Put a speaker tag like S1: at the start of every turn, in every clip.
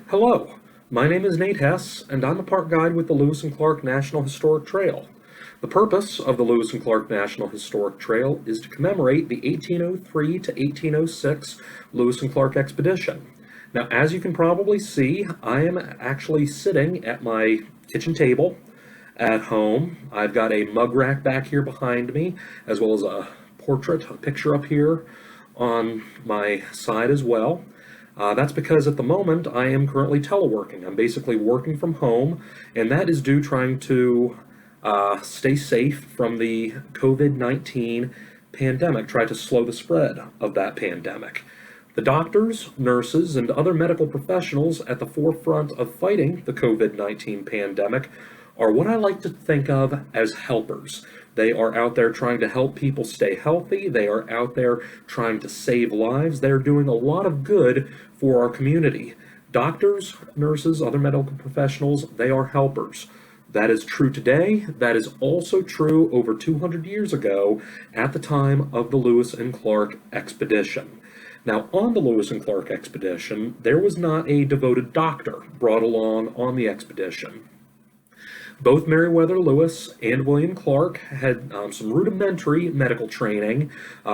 S1: Hello, my name is Nate Hess, and I'm a park guide with the Lewis and Clark National Historic Trail. The purpose of the Lewis and Clark National Historic Trail is to commemorate the 1803 to 1806 Lewis and Clark expedition. Now, as you can probably see, I am actually sitting at my kitchen table at home. I've got a mug rack back here behind me, as well as a picture up here on my side as well. That's because at the moment I am currently teleworking. I'm basically working from home, and that is due trying to stay safe from the COVID-19 pandemic, try to slow the spread of that pandemic. The doctors, nurses, and other medical professionals at the forefront of fighting the COVID-19 pandemic are what I like to think of as helpers. They are out there trying to help people stay healthy. They are out there trying to save lives. They're doing a lot of good for our community. Doctors, nurses, other medical professionals, they are helpers. That is true today. That is also true over 200 years ago at the time of the Lewis and Clark expedition. Now, on the Lewis and Clark expedition, there was not a devoted doctor brought along on the expedition. Both Meriwether Lewis and William Clark had some rudimentary medical training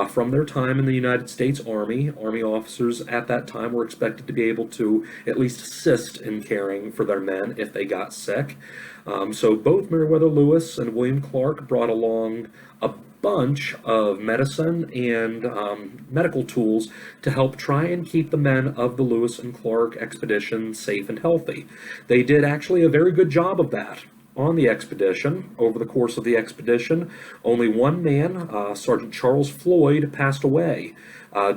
S1: from their time in the United States Army. Army officers at that time were expected to be able to at least assist in caring for their men if they got sick. So both Meriwether Lewis and William Clark brought along a bunch of medicine and medical tools to help try and keep the men of the Lewis and Clark expedition safe and healthy. They did actually a very good job of that. On the expedition, over the course of the expedition, only one man, Sergeant Charles Floyd, passed away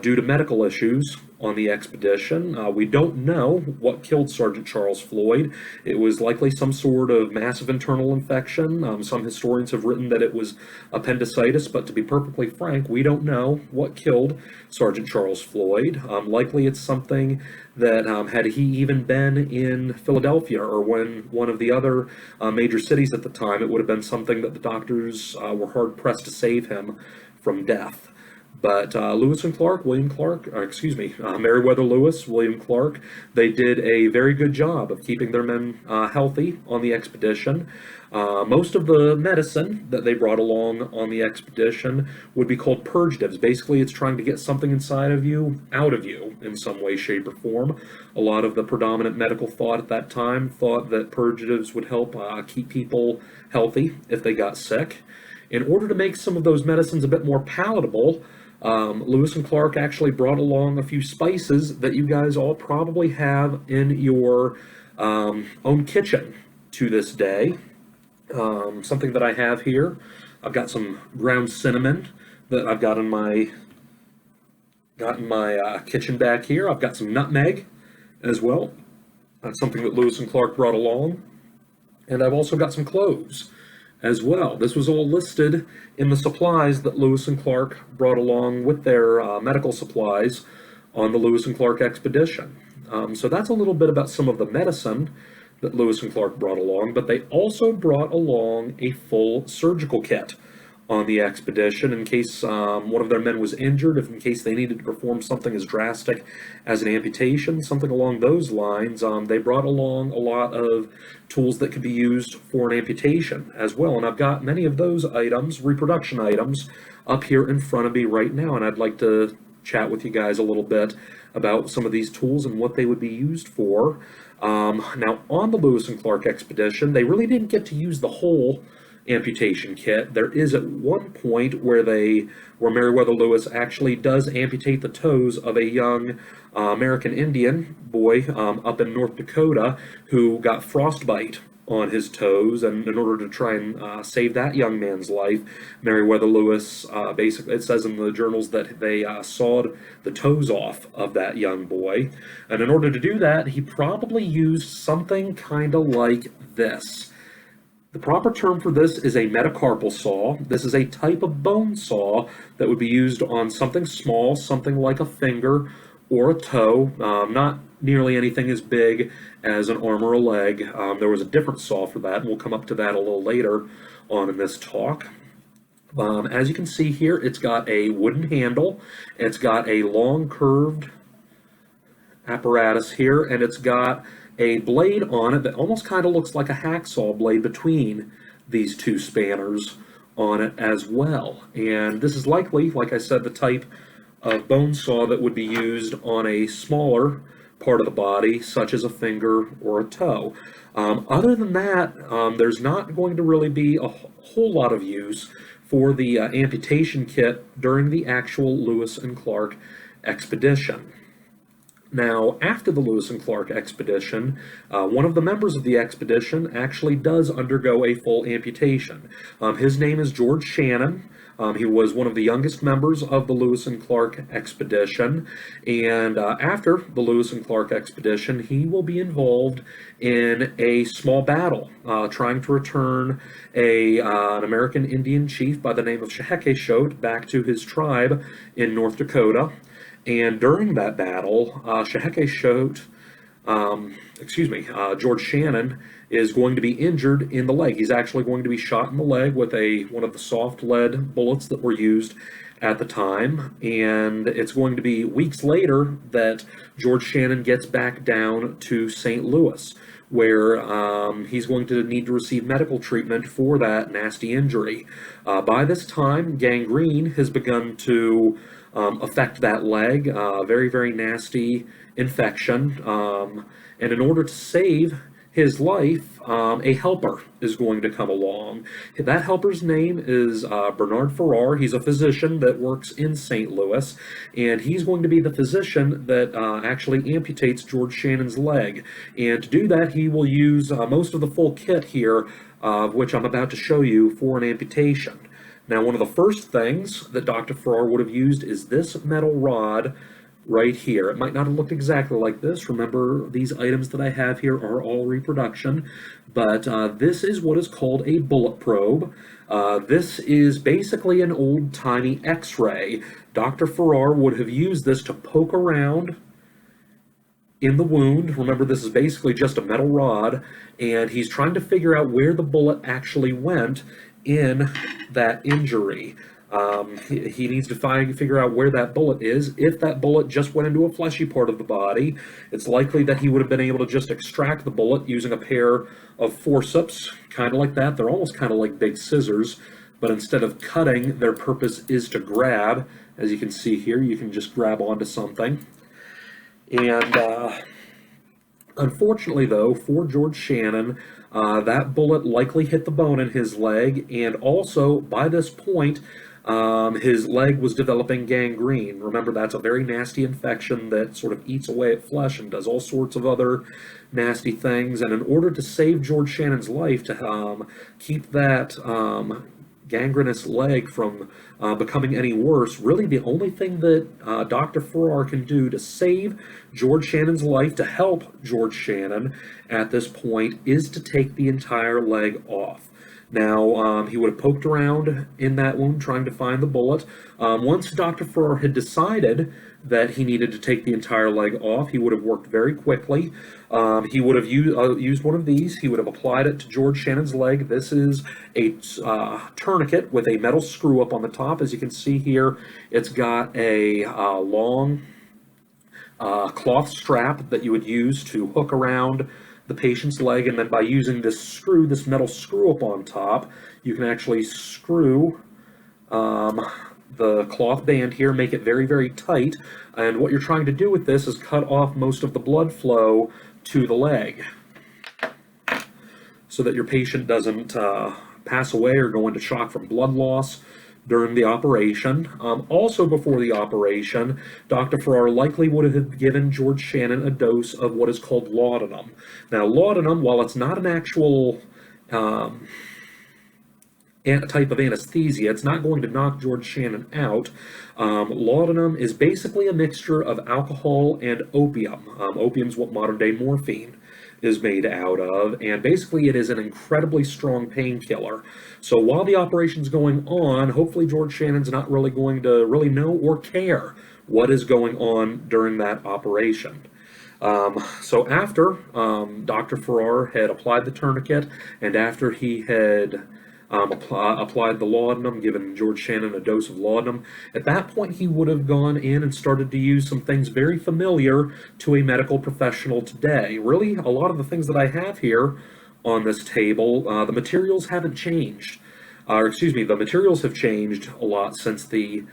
S1: due to medical issues on the expedition. We don't know what killed Sergeant Charles Floyd. It was likely some sort of massive internal infection. Some historians have written that it was appendicitis, but to be perfectly frank, we don't know what killed Sergeant Charles Floyd. Likely it's something that had he even been in Philadelphia or one of the other major cities at the time, it would have been something that the doctors were hard-pressed to save him from death. But Lewis and Clark, Meriwether Lewis, William Clark, they did a very good job of keeping their men healthy on the expedition. Most of the medicine that they brought along on the expedition would be called purgatives. Basically, it's trying to get something inside of you out of you in some way, shape, or form. A lot of the predominant medical thought at that time thought that purgatives would help keep people healthy if they got sick. In order to make some of those medicines a bit more palatable, Lewis and Clark actually brought along a few spices that you guys all probably have in your own kitchen to this day. Something that I have here, I've got some ground cinnamon that I've got in my kitchen back here. I've got some nutmeg as well. That's something that Lewis and Clark brought along. And I've also got some cloves as well. This was all listed in the supplies that Lewis and Clark brought along with their medical supplies on the Lewis and Clark expedition. So that's a little bit about some of the medicine that Lewis and Clark brought along, but they also brought along a full surgical kit on the expedition in case one of their men was injured, if in case they needed to perform something as drastic as an amputation, something along those lines. They brought along a lot of tools that could be used for an amputation as well, and I've got many of those items, reproduction items, up here in front of me right now, and I'd like to chat with you guys a little bit about some of these tools and what they would be used for. Now, on the Lewis and Clark expedition, they really didn't get to use the whole amputation kit. There is at one point where Meriwether Lewis actually does amputate the toes of a young American Indian boy up in North Dakota who got frostbite on his toes, and in order to try and save that young man's life, Meriwether Lewis, basically, it says in the journals that they sawed the toes off of that young boy, and in order to do that, he probably used something kind of like this. The proper term for this is a metacarpal saw. This is a type of bone saw that would be used on something small, something like a finger or a toe, not nearly anything as big as an arm or a leg. There was a different saw for that, and we'll come up to that a little later on in this talk. As you can see here, it's got a wooden handle, it's got a long curved apparatus here, and it's got a blade on it that almost kind of looks like a hacksaw blade between these two spanners on it as well. And this is likely, like I said, the type of bone saw that would be used on a smaller part of the body, such as a finger or a toe. Other than that, there's not going to really be a whole lot of use for the amputation kit during the actual Lewis and Clark expedition. Now, after the Lewis and Clark expedition, one of the members of the expedition actually does undergo a full amputation. His name is George Shannon. He was one of the youngest members of the Lewis and Clark expedition, and after the Lewis and Clark expedition, he will be involved in a small battle, trying to return an American Indian chief by the name of Shehekeshot back to his tribe in North Dakota. And during that battle, George Shannon is going to be injured in the leg. He's actually going to be shot in the leg with one of the soft lead bullets that were used at the time. And it's going to be weeks later that George Shannon gets back down to St. Louis, where he's going to need to receive medical treatment for that nasty injury. By this time, gangrene has begun to affect that leg, very, very nasty infection. And in order to save his life, a helper is going to come along. That helper's name is Bernard Farrar. He's a physician that works in St. Louis, and he's going to be the physician that actually amputates George Shannon's leg. And to do that, he will use most of the full kit here, which I'm about to show you for an amputation. Now, one of the first things that Dr. Farrar would have used is this metal rod right here. It might not have looked exactly like this. Remember, these items that I have here are all reproduction, but this is what is called a bullet probe. This is basically an old-timey X-ray. Dr. Farrar would have used this to poke around in the wound. Remember, this is basically just a metal rod, and he's trying to figure out where the bullet actually went in that injury. He needs to figure out where that bullet is. If that bullet just went into a fleshy part of the body, it's likely that he would have been able to just extract the bullet using a pair of forceps, kind of like that. They're almost kind of like big scissors, but instead of cutting, their purpose is to grab. As you can see here, you can just grab onto something. And unfortunately, though, for George Shannon, that bullet likely hit the bone in his leg, and also, by this point, his leg was developing gangrene. Remember, that's a very nasty infection that sort of eats away at flesh and does all sorts of other nasty things. And in order to save George Shannon's life, to keep that gangrenous leg from becoming any worse, really the only thing that Dr. Farrar can do to save George Shannon's life, to help George Shannon at this point, is to take the entire leg off. Now, he would have poked around in that wound trying to find the bullet. Once Dr. Farrar had decided that he needed to take the entire leg off, he would have worked very quickly. He would have used one of these. He would have applied it to George Shannon's leg. This is a tourniquet with a metal screw up on the top. As you can see here, it's got a long cloth strap that you would use to hook around the patient's leg, and then by using this screw, this metal screw up on top, you can actually screw the cloth band here, make it very, very tight, and what you're trying to do with this is cut off most of the blood flow to the leg so that your patient doesn't pass away or go into shock from blood loss during the operation. Also before the operation, Dr. Farrar likely would have given George Shannon a dose of what is called laudanum. Now, laudanum, while it's not an actual type of anesthesia, it's not going to knock George Shannon out. Laudanum is basically a mixture of alcohol and opium. Opium's what modern-day morphine is made out of, and basically it is an incredibly strong painkiller. So while the operation's going on, hopefully George Shannon's not really going to really know or care what is going on during that operation. So after Dr. Farrar had applied the tourniquet, and after he had applied the laudanum, given George Shannon a dose of laudanum. At that point, he would have gone in and started to use some things very familiar to a medical professional today. Really, a lot of the things that I have here on this table, the materials haven't changed. The materials have changed a lot since the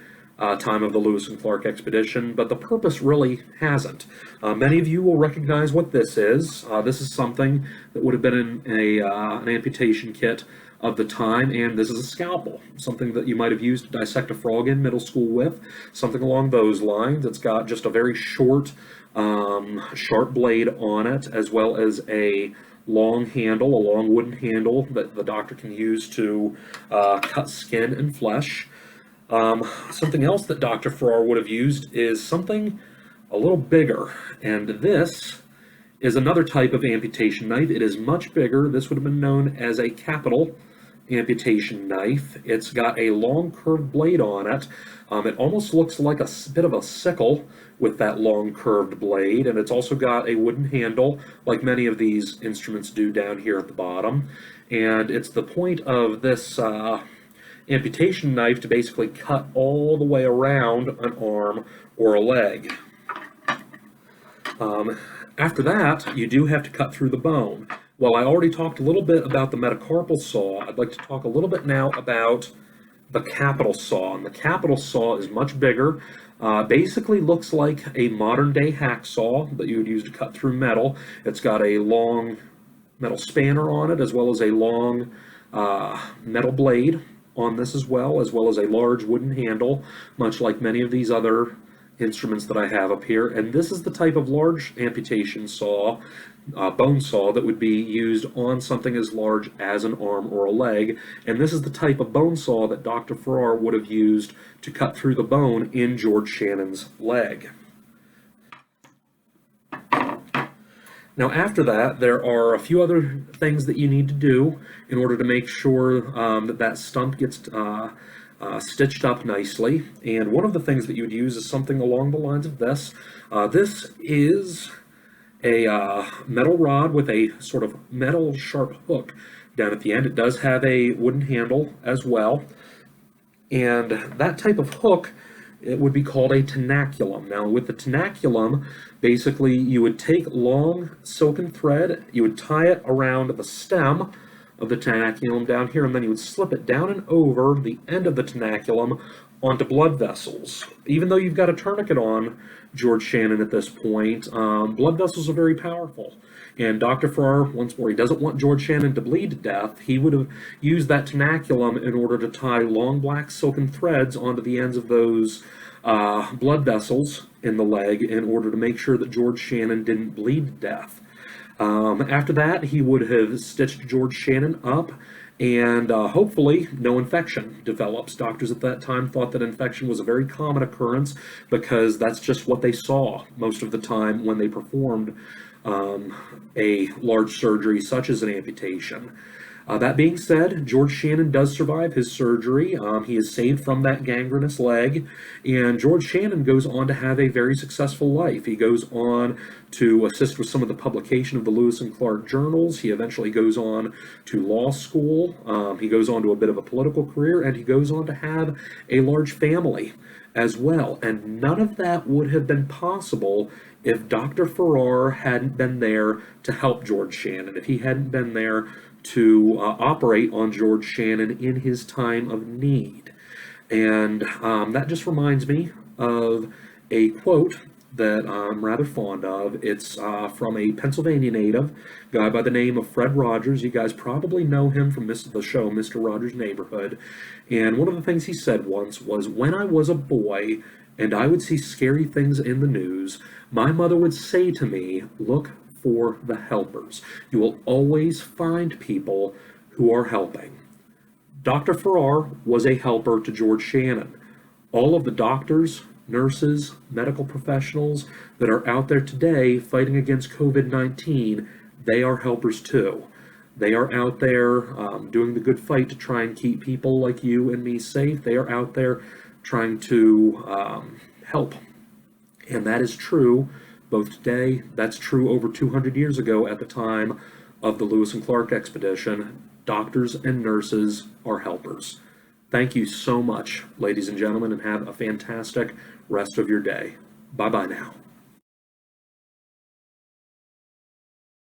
S1: time of the Lewis and Clark expedition, but the purpose really hasn't. Many of you will recognize what this is. This is something that would have been in an amputation kit of the time, and this is a scalpel, something that you might have used to dissect a frog in middle school with, something along those lines. It's got just a very short, sharp blade on it, as well as a long handle, a long wooden handle that the doctor can use to cut skin and flesh. Something else that Dr. Farrar would have used is something a little bigger, and this is another type of amputation knife. It is much bigger. This would have been known as a capital amputation knife. It's got a long curved blade on it. It almost looks like a bit of a sickle with that long curved blade, and it's also got a wooden handle like many of these instruments do down here at the bottom. And it's the point of this amputation knife to basically cut all the way around an arm or a leg. After that, you do have to cut through the bone. Well, I already talked a little bit about the metacarpal saw. I'd like to talk a little bit now about the capital saw. And the capital saw is much bigger. Basically looks like a modern-day hacksaw that you would use to cut through metal. It's got a long metal spanner on it, as well as a long metal blade on this as well as a large wooden handle, much like many of these other instruments that I have up here. And this is the type of large amputation saw, bone saw, that would be used on something as large as an arm or a leg. And this is the type of bone saw that Dr. Farrar would have used to cut through the bone in George Shannon's leg. Now, after that, there are a few other things that you need to do in order to make sure that stump gets stitched up nicely. And one of the things that you would use is something along the lines of this. This is a metal rod with a sort of metal sharp hook down at the end. It does have a wooden handle as well. And that type of hook, it would be called a tenaculum. Now, with the tenaculum, basically you would take long silken thread, you would tie it around the stem of the tenaculum down here, and then you would slip it down and over the end of the tenaculum onto blood vessels. Even though you've got a tourniquet on George Shannon at this point, blood vessels are very powerful. And Dr. Farrar, once more, he doesn't want George Shannon to bleed to death. He would have used that tenaculum in order to tie long black silken threads onto the ends of those blood vessels in the leg in order to make sure that George Shannon didn't bleed to death. After that, he would have stitched George Shannon up, and hopefully no infection develops. Doctors at that time thought that infection was a very common occurrence because that's just what they saw most of the time when they performed a large surgery such as an amputation. That being said, George Shannon does survive his surgery. He is saved from that gangrenous leg, and George Shannon goes on to have a very successful life. He goes on to assist with some of the publication of the Lewis and Clark journals. He eventually goes on to law school. He goes on to a bit of a political career, and he goes on to have a large family as well. And none of that would have been possible if Dr. Farrar hadn't been there to help George Shannon, if he hadn't been there to operate on George Shannon in his time of need. And that just reminds me of a quote that I'm rather fond of. It's from a Pennsylvania native, guy by the name of Fred Rogers. You guys probably know him from the show Mr. Rogers' Neighborhood. And one of the things he said once was, "When I was a boy and I would see scary things in the news, my mother would say to me, 'Look for the helpers. You will always find people who are helping.'" Dr. Farrar was a helper to George Shannon. All of the doctors, nurses, medical professionals that are out there today fighting against COVID-19, they are helpers too. They are out there doing the good fight to try and keep people like you and me safe. They are out there trying to help. And that is true both today, that's true over 200 years ago at the time of the Lewis and Clark expedition. Doctors and nurses are helpers. Thank you so much, ladies and gentlemen, and have a fantastic rest of your day. Bye-bye now.